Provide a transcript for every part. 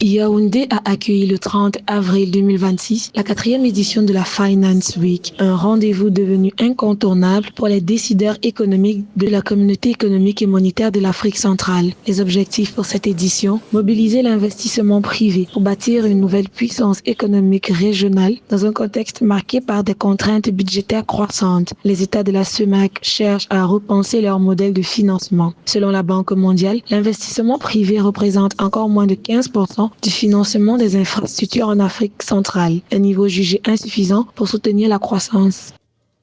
Yaoundé a accueilli le 30 avril 2026 la 4e édition de la Finance Week, un rendez-vous devenu incontournable pour les décideurs économiques de la communauté économique et monétaire de l'Afrique centrale. Les objectifs pour cette édition, mobiliser l'investissement privé pour bâtir une nouvelle puissance économique régionale dans un contexte marqué par des contraintes budgétaires croissantes. Les États de la CEMAC cherchent à repenser leur modèle de financement. Selon la Banque mondiale, l'investissement privé représente encore moins de 15% du financement des infrastructures en Afrique centrale, un niveau jugé insuffisant pour soutenir la croissance.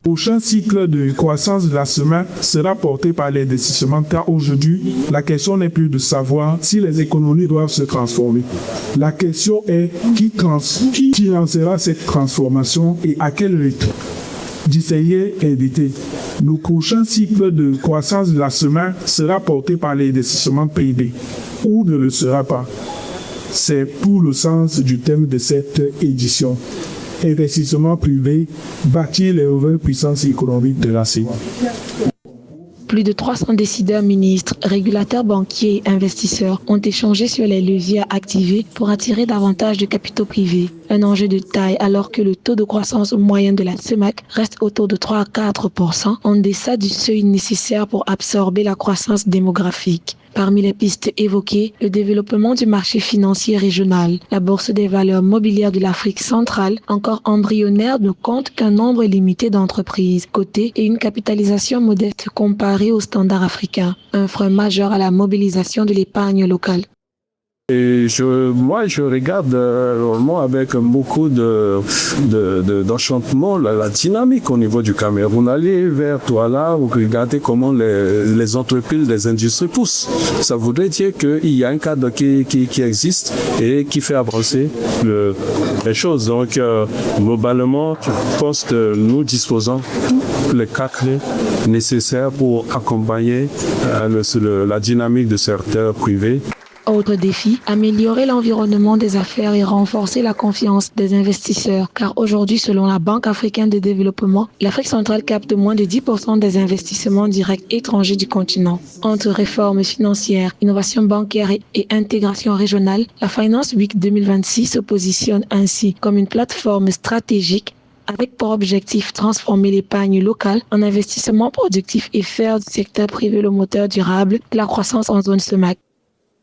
Le prochain cycle de croissance de la CEMAC sera porté par l'investissement car aujourd'hui, la question n'est plus de savoir si les économies doivent se transformer. La question est qui financera cette transformation et à quel rythme. D'essayer et d'éviter. Le prochain cycle de croissance de la CEMAC sera porté par l'investissement privé ou ne le sera pas. C'est tout le sens du thème de cette édition. Investissement privé, bâtir les nouvelles puissances économiques de la CEMAC. Plus de 300 décideurs, ministres, régulateurs banquiers et investisseurs ont échangé sur les leviers à activer pour attirer davantage de capitaux privés. Un enjeu de taille alors que le taux de croissance moyen de la CEMAC reste autour de 3 à 4%, en deçà du seuil nécessaire pour absorber la croissance démographique. Parmi les pistes évoquées, le développement du marché financier régional. La Bourse des valeurs mobilières de l'Afrique centrale, encore embryonnaire, ne compte qu'un nombre limité d'entreprises cotées et une capitalisation modeste comparée aux standards africains, un frein majeur à la mobilisation de l'épargne locale. Et je regarde vraiment avec beaucoup d'enchantement la dynamique au niveau du Cameroun. Allez vers Douala, vous regardez comment les entreprises, les industries poussent. Ça voudrait dire qu'il y a un cadre qui existe et qui fait avancer les choses. Donc, globalement, je pense que nous disposons les quatre clés nécessaires pour accompagner la dynamique de secteur privé. Autre défi, améliorer l'environnement des affaires et renforcer la confiance des investisseurs. Car aujourd'hui, selon la Banque africaine de développement, l'Afrique centrale capte moins de 10% des investissements directs étrangers du continent. Entre réformes financières, innovation bancaire et intégration régionale, la Finance Week 2026 se positionne ainsi comme une plateforme stratégique avec pour objectif transformer l'épargne locale en investissement productif et faire du secteur privé le moteur durable de la croissance en zone CEMAC.